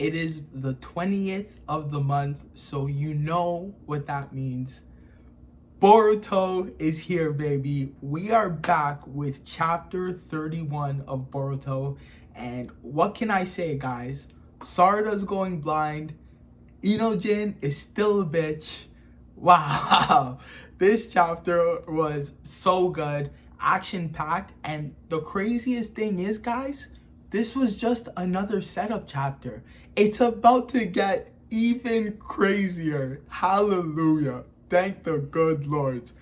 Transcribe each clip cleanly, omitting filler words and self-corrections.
It is the 20th of the month, so you know what that means. Boruto is here, baby. We are back with chapter 31 of Boruto. And what can I say, guys? Sarada's going blind. Inojin is still a bitch. Wow. This chapter was so good, action-packed, and the craziest thing is, guys, this was just another setup chapter. It's about to get even crazier. Hallelujah. Thank the good lords.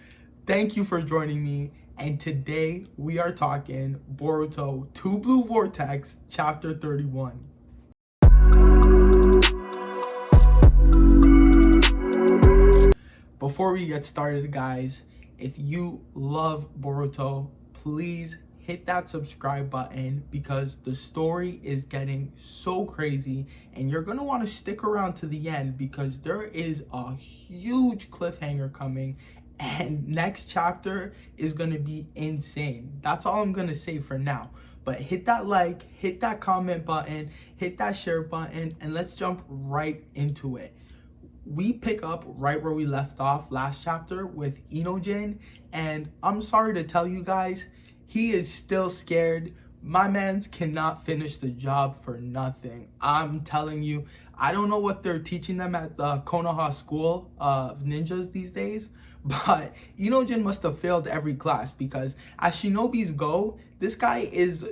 Thank you for joining me. And today we are talking Boruto 2 Blue Vortex, chapter 31. Before we get started, guys, if you love Boruto, please hit that subscribe button because the story is getting so crazy and you're going to want to stick around to the end because there is a huge cliffhanger coming and next chapter is going to be insane. That's all I'm going to say for now. But hit that like, hit that comment button, hit that share button, and let's jump right into it. We pick up right where we left off last chapter with Inojin, and I'm sorry to tell you guys, he is still scared. My man cannot finish the job for nothing. I'm telling you, I don't know what they're teaching them at the Konoha school of ninjas these days, but Inojin must have failed every class because as shinobis go, this guy is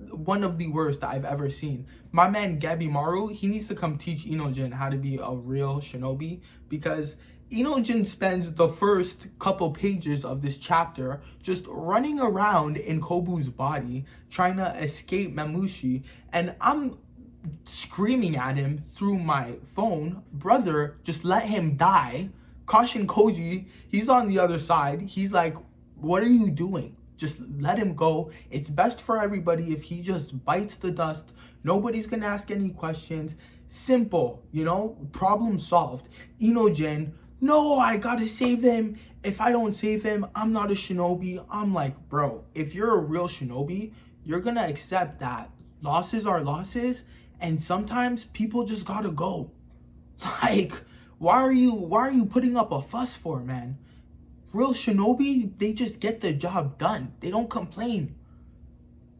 one of the worst I've ever seen. My man Gabimaru, he needs to come teach Inojin how to be a real shinobi because Inojin spends the first couple pages of this chapter just running around in Kobu's body trying to escape Mamushi, and I'm screaming at him through my phone, brother, just let him die. Caution Koji, he's on the other side. He's like, what are you doing? Just let him go. It's best for everybody if he just bites the dust. Nobody's gonna ask any questions. Simple, you know, problem solved. Inojin, no, I gotta save him. If I don't save him, I'm not a shinobi. I'm like, bro, if you're a real shinobi, you're gonna accept that losses are losses and sometimes people just gotta go. Like, why are you putting up a fuss for, man? Real shinobi, they just get the job done. They don't complain.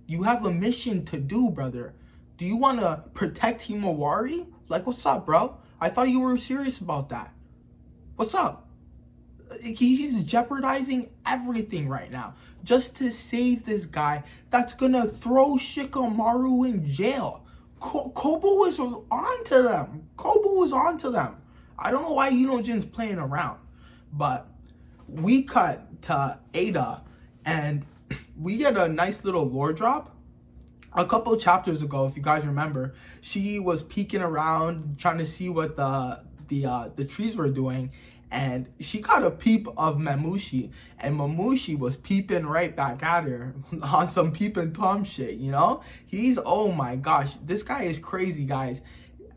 You have a mission to do, brother. Do you want to protect Himawari? Like, what's up, bro? I thought you were serious about that. What's up? He's jeopardizing everything right now just to save this guy that's gonna throw Shikamaru in jail. Kobo was onto them. Kobo was onto them. I don't know why Inojin's playing around, but we cut to Eida and we get a nice little lore drop. A couple chapters ago, if you guys remember, she was peeking around trying to see what the trees were doing, and she got a peep of Mamushi, and Mamushi was peeping right back at her on some peeping Tom shit, you know? Oh my gosh, this guy is crazy, guys.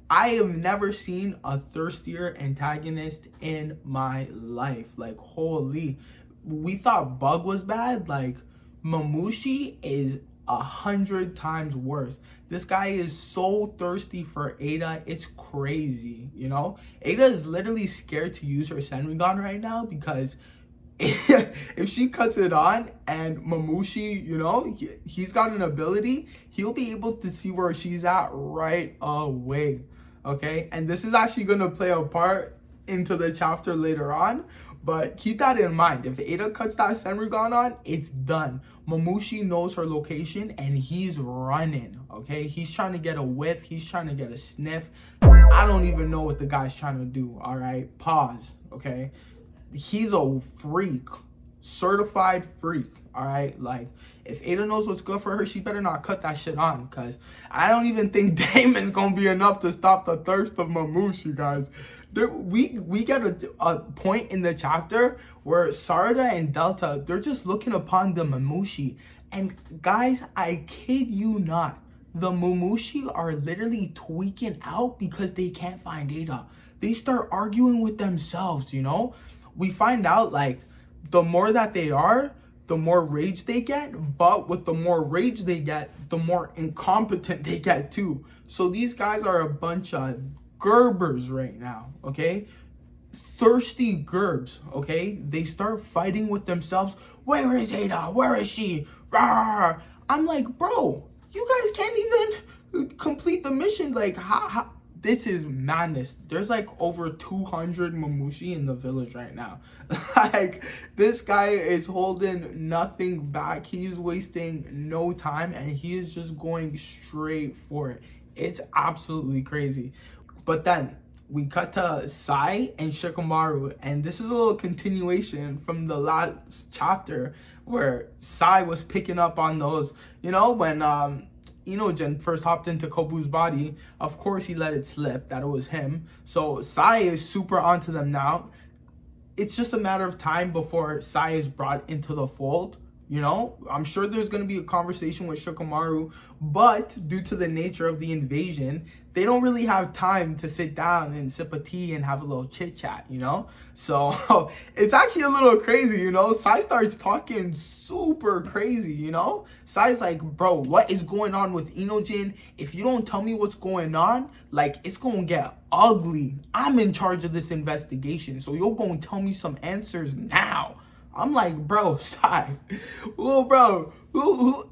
I have never seen a thirstier antagonist in my life. Like, holy. We thought Bug was bad. Like, Mamushi is 100 times worse. This guy is so thirsty for Eida. It's crazy, you know? Eida is literally scared to use her Senrigan right now because if she cuts it on and Mamushi, you know, he's got an ability, he'll be able to see where she's at right away. Okay, and this is actually going to play a part into the chapter later on, but keep that in mind. If Eida cuts that Senrigan on, it's done. Mamushi knows her location and he's running. Okay, he's trying to get a whiff, he's trying to get a sniff. I don't even know what the guy's trying to do. All right, pause. Okay, he's a freak, certified freak. All right, like, if Eida knows what's good for her, she better not cut that shit on, because I don't even think Damon's gonna be enough to stop the thirst of Mamushi, guys. We get a point in the chapter where Sarada and Delta, they're just looking upon the Mamushi, and guys, I kid you not, the Mamushi are literally tweaking out because they can't find Eida. They start arguing with themselves, you know? We find out, like, the more that they are, the more rage they get, but with the more rage they get, the more incompetent they get too. So these guys are a bunch of Gerbers right now, okay? Thirsty Gerbs, okay? They start fighting with themselves. Where is Eida? Where is she? Rawr. I'm like, bro, you guys can't even complete the mission. Like, how? This is madness. There's like over 200 Mamushi in the village right now. Like, this guy is holding nothing back. He's wasting no time, and he is just going straight for it. It's absolutely crazy. But then we cut to Sai and Shikamaru, and this is a little continuation from the last chapter where Sai was picking up on those, you know, when Inojin first hopped into Kobu's body. Of course he let it slip that it was him. So Sai is super onto them now. It's just a matter of time before Sai is brought into the fold. You know, I'm sure there's going to be a conversation with Shikamaru, but due to the nature of the invasion, they don't really have time to sit down and sip a tea and have a little chit chat, you know? So it's actually a little crazy, you know? Sai starts talking super crazy, you know? Sai's like, bro, what is going on with Inojin? If you don't tell me what's going on, like, it's going to get ugly. I'm in charge of this investigation, so you're going to tell me some answers now. I'm like, bro, Sai. Well, bro, who?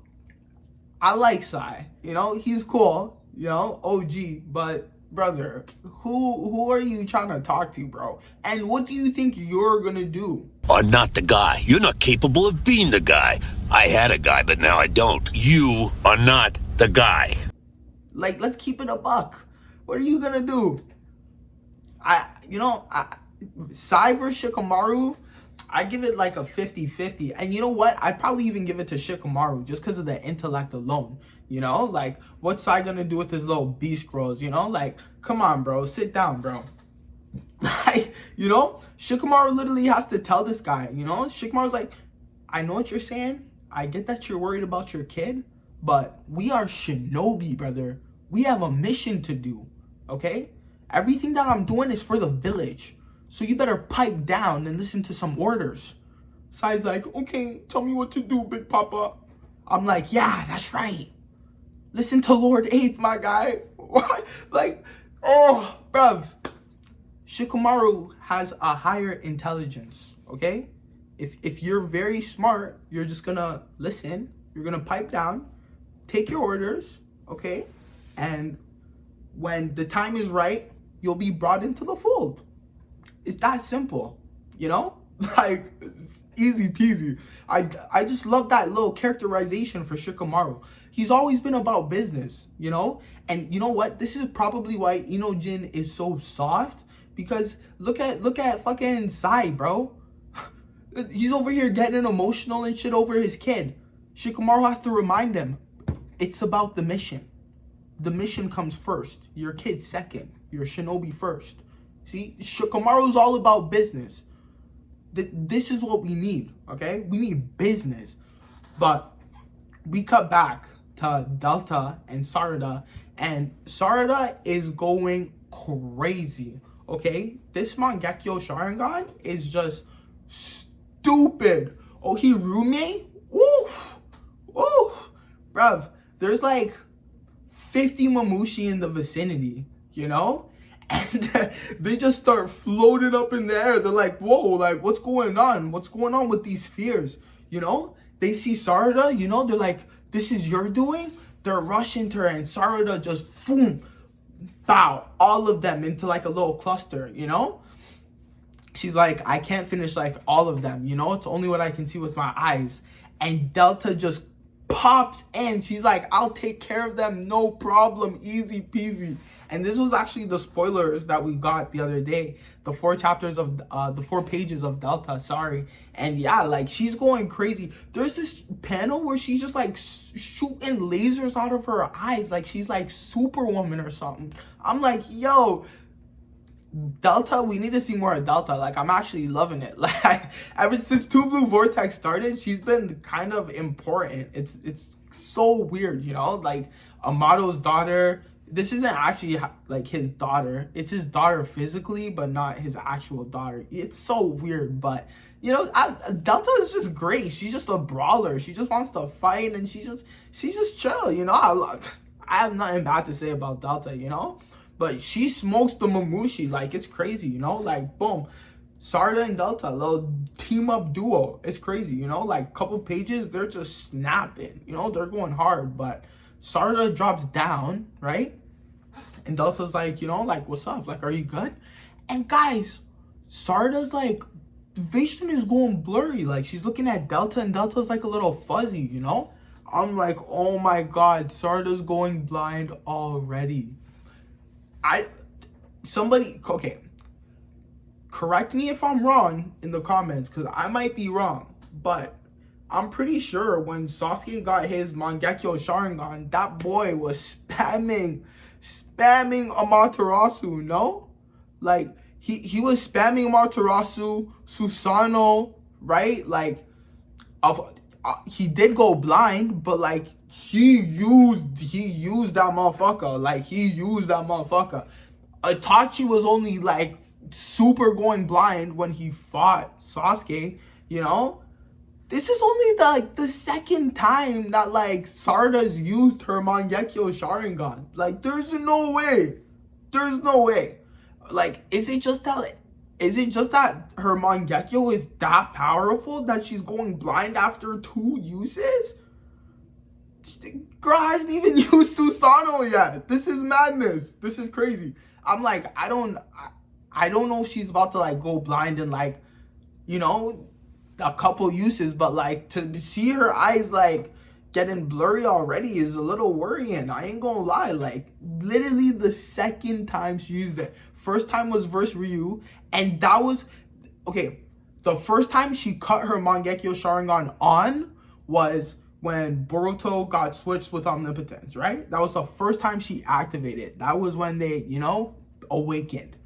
I like Sai. You know, he's cool. You know, OG. But, brother, who are you trying to talk to, bro? And what do you think you're gonna do? I'm not the guy. You're not capable of being the guy. I had a guy, but now I don't. You are not the guy. Like, let's keep it a buck. What are you gonna do? Sai versus Shikamaru, I give it like a 50-50. And you know what? I'd probably even give it to Shikamaru just because of the intellect alone. You know? Like, what's Sai gonna do with his little beast scrolls? You know? Like, come on, bro. Sit down, bro. Like, you know? Shikamaru literally has to tell this guy, you know? Shikamaru's like, I know what you're saying. I get that you're worried about your kid. But we are shinobi, brother. We have a mission to do. Okay? Everything that I'm doing is for the village. So you better pipe down and listen to some orders. Sai's like, okay, tell me what to do, Big Papa. I'm like, yeah, that's right. Listen to Lord 8th, my guy. What? Like, oh, bruv. Shikamaru has a higher intelligence, okay? If you're very smart, you're just gonna listen. You're gonna pipe down, take your orders, okay? And when the time is right, you'll be brought into the fold. It's that simple, you know? Like, it's easy peasy. I just love that little characterization for Shikamaru. He's always been about business, you know? And you know what? This is probably why Inojin is so soft. Because look at fucking Sai, bro. He's over here getting emotional and shit over his kid. Shikamaru has to remind him, it's about the mission. The mission comes first. Your kid second. Your shinobi first. See, Shikamaru's all about business. This is what we need, okay? We need business. But we cut back to Delta and Sarada, and Sarada is going crazy, okay? This Mangekyo Sharingan is just stupid. Oh, he Rume? Woof! Woof! Bruv, there's like 50 Mamushi in the vicinity, you know? And they just start floating up in the air. They're like, whoa, like, what's going on? What's going on with these spheres? You know? They see Sarada, you know? They're like, this is your doing? They're rushing to her, and Sarada just, boom, bow, all of them into like a little cluster, you know? She's like, I can't finish like all of them, you know? It's only what I can see with my eyes. And Delta just pops in. She's like, I'll take care of them, no problem, easy peasy. And this was actually the spoilers that we got the other day, the 4 pages of Delta, sorry. And yeah, like, she's going crazy. There's this panel where she's just like shooting lasers out of her eyes, like she's like Superwoman or something. I'm like, yo, Delta, we need to see more of Delta. Like, I'm actually loving it. Like, ever since Blue Vortex started, she's been kind of important. It's so weird, you know? Like, Amato's daughter, this isn't actually like his daughter. It's his daughter physically, but not his actual daughter. It's so weird, but You know, Delta is just great. She's just a brawler. She just wants to fight, and she's just chill. You know, I have nothing bad to say about Delta. You know, but she smokes the Mamushi like it's crazy. You know, like boom, Sarda and Delta, little team up duo. It's crazy. You know, like couple pages, they're just snapping. You know, they're going hard, but Sarda drops down, right? And Delta's like, you know, like what's up? Like, are you good? And guys, Sarda's like, vision is going blurry. Like she's looking at Delta, and Delta's like a little fuzzy, you know? I'm like, oh my god, Sarda's going blind already. Okay, correct me if I'm wrong in the comments, because I might be wrong, but I'm pretty sure when Sasuke got his Mangekyo Sharingan, that boy was spamming Amaterasu, no? Like, he was spamming Amaterasu, Susanoo, right? Like, he did go blind, but like he used that motherfucker. Like he used that motherfucker. Itachi was only like super going blind when he fought Sasuke, you know? This is only the second time that like Sarda's used her Mangekyo Sharingan. Like there's no way. There's no way. Like, is it just that her Mangekyo is that powerful that she's going blind after 2 uses? Girl hasn't even used Susanoo yet. This is madness. This is crazy. I'm like, I don't know if she's about to like go blind in like, you know, a couple uses, but like to see her eyes like getting blurry already is a little worrying. I ain't gonna lie. Like literally the second time she used it. First time was versus Ryu, and that was okay. The first time she cut her Mangekyo Sharingan on was when Boruto got switched with Omnipotence, right? That was the first time she activated. That was when they, you know, awakened.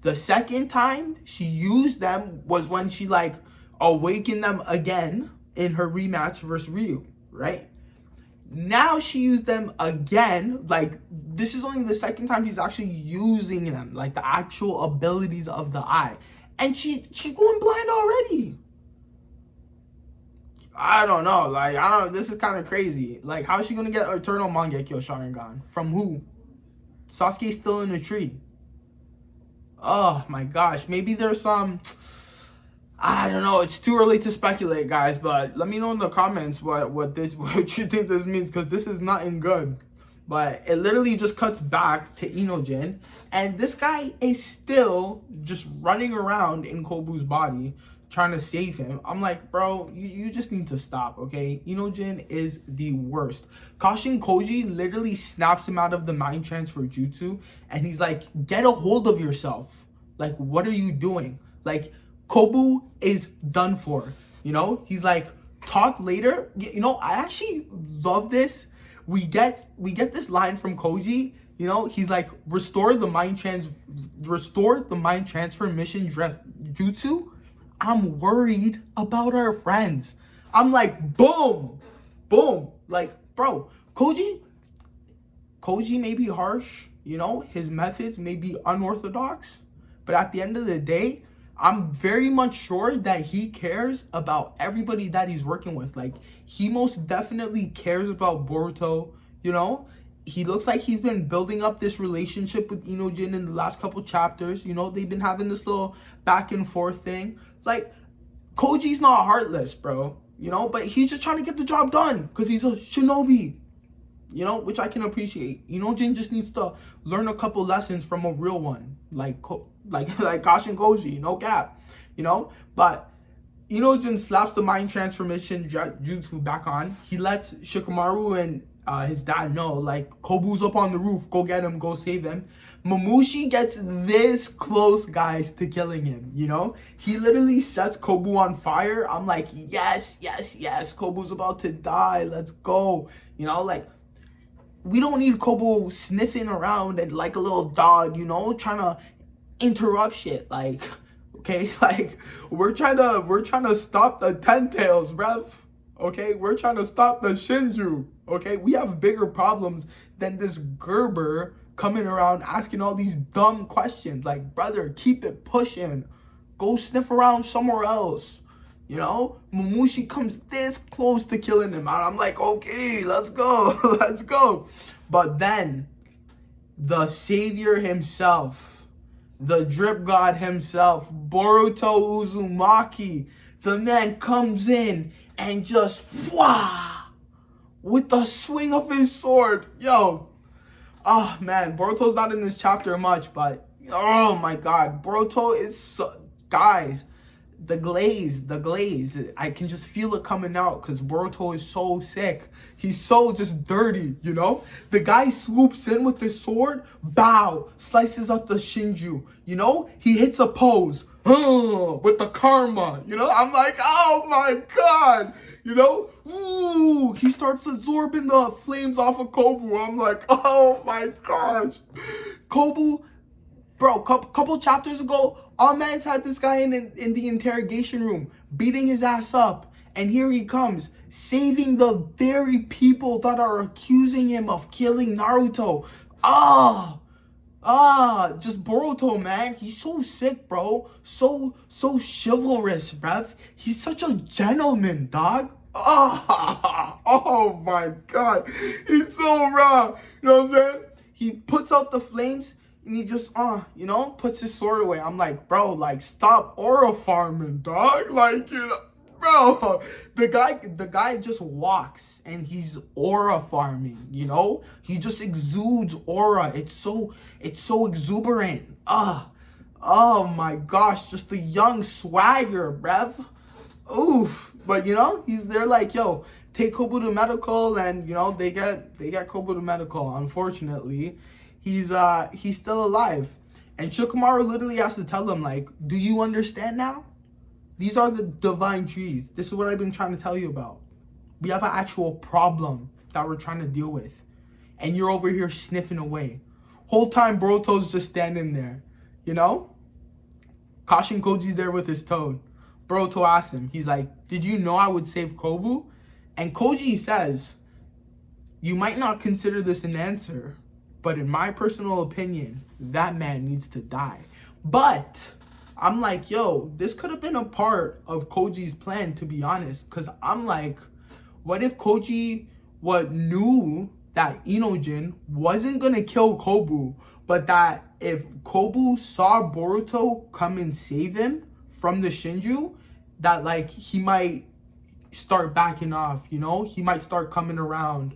The second time she used them was when she like awakened them again in her rematch versus Ryu, right? Now she used them again. Like this is only the second time she's actually using them, like the actual abilities of the eye, and she going blind already. I don't know. Like I don't. This is kind of crazy. Like how's she gonna get Eternal Mangekyo Sharingan from who? Sasuke's still in the tree. Oh my gosh. Maybe there's some. I don't know. It's too early to speculate, guys. But let me know in the comments what you think this means, because this is nothing good. But it literally just cuts back to Inojin, and this guy is still just running around in Kobu's body trying to save him. I'm like, bro, you just need to stop, okay? Inojin is the worst. Kashin Koji literally snaps him out of the mind transfer jutsu, and he's like, get a hold of yourself. Like, what are you doing? Like, Kobu is done for, you know? He's like, talk later. You know, I actually love this. We get this line from Koji, you know? He's like, restore the mind transfer mission jutsu. I'm worried about our friends. I'm like, boom, boom. Like, bro, Koji may be harsh, you know? His methods may be unorthodox, but at the end of the day, I'm very much sure that he cares about everybody that he's working with. Like, he most definitely cares about Boruto, you know? He looks like he's been building up this relationship with Inojin in the last couple chapters. You know, they've been having this little back and forth thing. Like, Koji's not heartless, bro. You know, but he's just trying to get the job done because he's a shinobi. You know, which I can appreciate. Inojin just needs to learn a couple lessons from a real one. Like Kashin Koji, no cap, you know? But Inojin slaps the mind transformation jutsu back on. He lets Shikamaru and his dad know, like, Kobu's up on the roof, go get him, go save him. Mamushi gets this close, guys, to killing him, you know? He literally sets Kobu on fire. I'm like, yes, yes, yes, Kobu's about to die, let's go. You know, like, we don't need Kobu sniffing around and like a little dog, you know, trying to interrupt shit. Like, okay, like we're trying to stop the Ten Tails, bruv. Okay, we're trying to stop the Shinju. Okay, we have bigger problems than this Gerber coming around asking all these dumb questions. Like, brother, keep it pushing. Go sniff around somewhere else. You know, Mamushi comes this close to killing him. And I'm like, okay, let's go. Let's go. But then the savior himself, the drip god himself, Boruto Uzumaki, the man comes in and just with the swing of his sword. Yo, oh man, Boruto's not in this chapter much, but oh my god, Boruto is so, guys, the glaze, I can just feel it coming out because Boruto is so sick. He's so just dirty, you know? The guy swoops in with his sword, bow, slices up the Shinju, you know? He hits a pose, with the karma, you know? I'm like, oh my god, you know? Ooh, he starts absorbing the flames off of Kobu. I'm like, oh my gosh. Kobu, bro, couple chapters ago, all man's had this guy in the interrogation room, beating his ass up. And here he comes, saving the very people that are accusing him of killing Naruto. Just Boruto, man. He's so sick, bro. So chivalrous, bruv. He's such a gentleman, dog. Oh my god. He's so raw. You know what I'm saying? He puts out the flames and he just, you know, puts his sword away. I'm like, bro, like, stop aura farming, dog. Like, you know, bro, the guy just walks and he's aura farming, you know? He just exudes aura. It's so exuberant. Oh my gosh, just the young swagger, bruv. Oof. But you know, they're like, yo, take Kobu to medical, and you know, they get Kobu to medical. Unfortunately, he's still alive. And Shikamaru literally has to tell him, like, do you understand now? These are the divine trees. This is what I've been trying to tell you about. We have an actual problem that we're trying to deal with. And you're over here sniffing away. Whole time Boruto's just standing there. You know? Kashin Koji's there with his toad. Boruto asks him, he's like, did you know I would save Kobu? And Koji says, you might not consider this an answer, but in my personal opinion, that man needs to die. But I'm like, yo, this could have been a part of Koji's plan, to be honest. Because I'm like, what if Koji knew that Inojin wasn't going to kill Kobu, but that if Kobu saw Boruto come and save him from the Shinju, that, like, he might start backing off, you know? He might start coming around.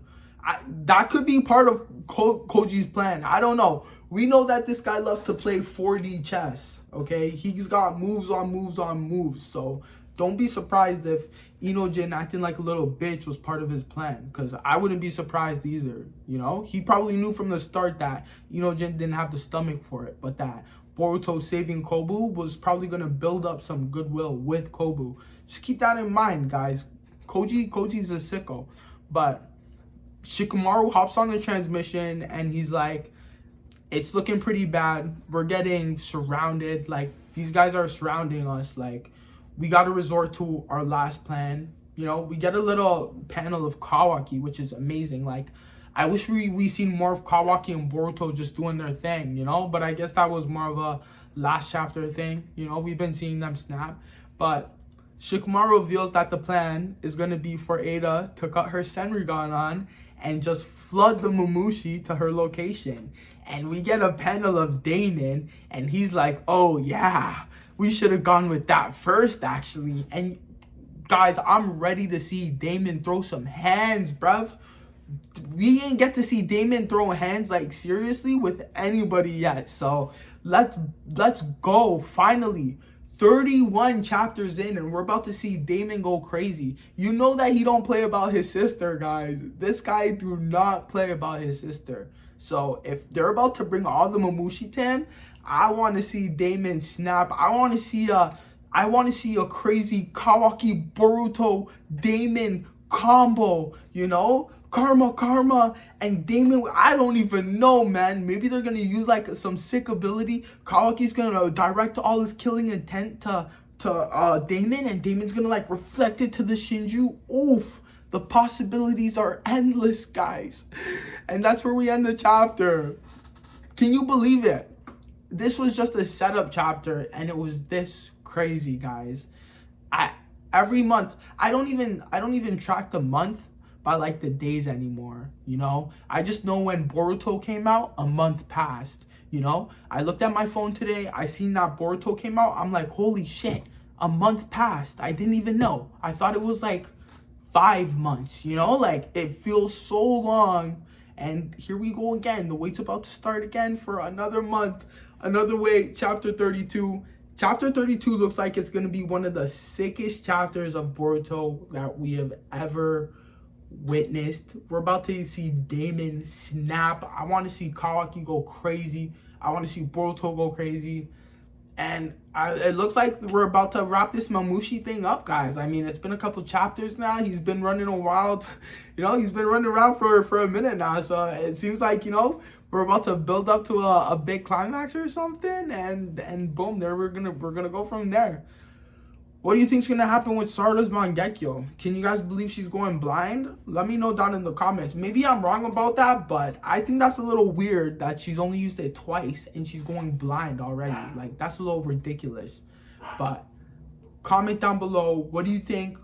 That could be part of Koji's plan. I don't know. We know that this guy loves to play 4D chess, okay? He's got moves on moves on moves. So don't be surprised if Inojin acting like a little bitch was part of his plan, because I wouldn't be surprised either, you know? He probably knew from the start that Inojin didn't have the stomach for it, but that Boruto saving Kobu was probably going to build up some goodwill with Kobu. Just keep that in mind, guys. Koji's a sicko. But Shikamaru hops on the transmission and he's like, it's looking pretty bad. We're getting surrounded. Like, these guys are surrounding us. Like, we got to resort to our last plan. You know, we get a little panel of Kawaki, which is amazing. Like, I wish we seen more of Kawaki and Boruto just doing their thing, you know? But I guess that was more of a last chapter thing. You know, we've been seeing them snap. But Shikamaru reveals that the plan is going to be for Eida to cut her Senrigan on and just flood the Mamushi to her location. And we get a panel of Damon, and he's like, oh yeah, we should have gone with that first, actually. And guys, I'm ready to see Damon throw some hands, bruv. We didn't get to see Damon throw hands, like, seriously with anybody yet. So let's go. Finally, 31 chapters in, and we're about to see Damon go crazy. You know that he don't play about his sister, guys. This guy do not play about his sister. So if they're about to bring all the Mamushi to him, I want to see Damon snap. I want to see a crazy Kawaki Boruto Damon combo, you know? Karma, and Damon, I don't even know, man. Maybe they're going to use, like, some sick ability. Kawaki's going to direct all his killing intent to Damon, and Damon's going to, like, reflect it to the Shinju. Oof. The possibilities are endless, guys. And that's where we end the chapter. Can you believe it? This was just a setup chapter, and it was this crazy, guys. Every month. I don't even track the month by like the days anymore, you know? I just know when Boruto came out, a month passed, you know? I looked at my phone today, I seen that Boruto came out, I'm like, holy shit, a month passed. I didn't even know. I thought it was like 5 months, you know? Like, it feels so long. And here we go again. The wait's about to start again for another month. Another wait, chapter 32. Chapter 32 looks like it's going to be one of the sickest chapters of Boruto that we have ever witnessed. We're about to see Damon snap. I want to see Kawaki go crazy. I want to see Boruto go crazy. And it looks like we're about to wrap this Mamushi thing up, guys. I mean, it's been a couple chapters now. He's been running a wild, you know, he's been running around for a minute now. So it seems like, you know, we're about to build up to a big climax or something. And boom, there we're gonna go from there. What do you think's gonna happen with Sarada's Mangekyo? Can you guys believe she's going blind? Let me know down in the comments. Maybe I'm wrong about that, but I think that's a little weird that she's only used it twice and she's going blind already. Like, that's a little ridiculous. But comment down below. What do you think?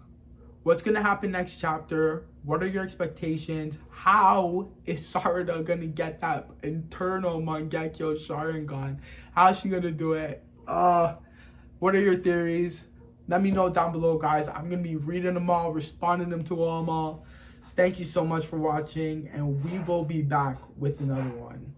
What's gonna happen next chapter? What are your expectations? How is Sarada gonna get that internal Mangekyo Sharingan? How's she gonna do it? What are your theories? Let me know down below, guys. I'm going to be reading them all, responding them to them all. Thank you so much for watching, and we will be back with another one.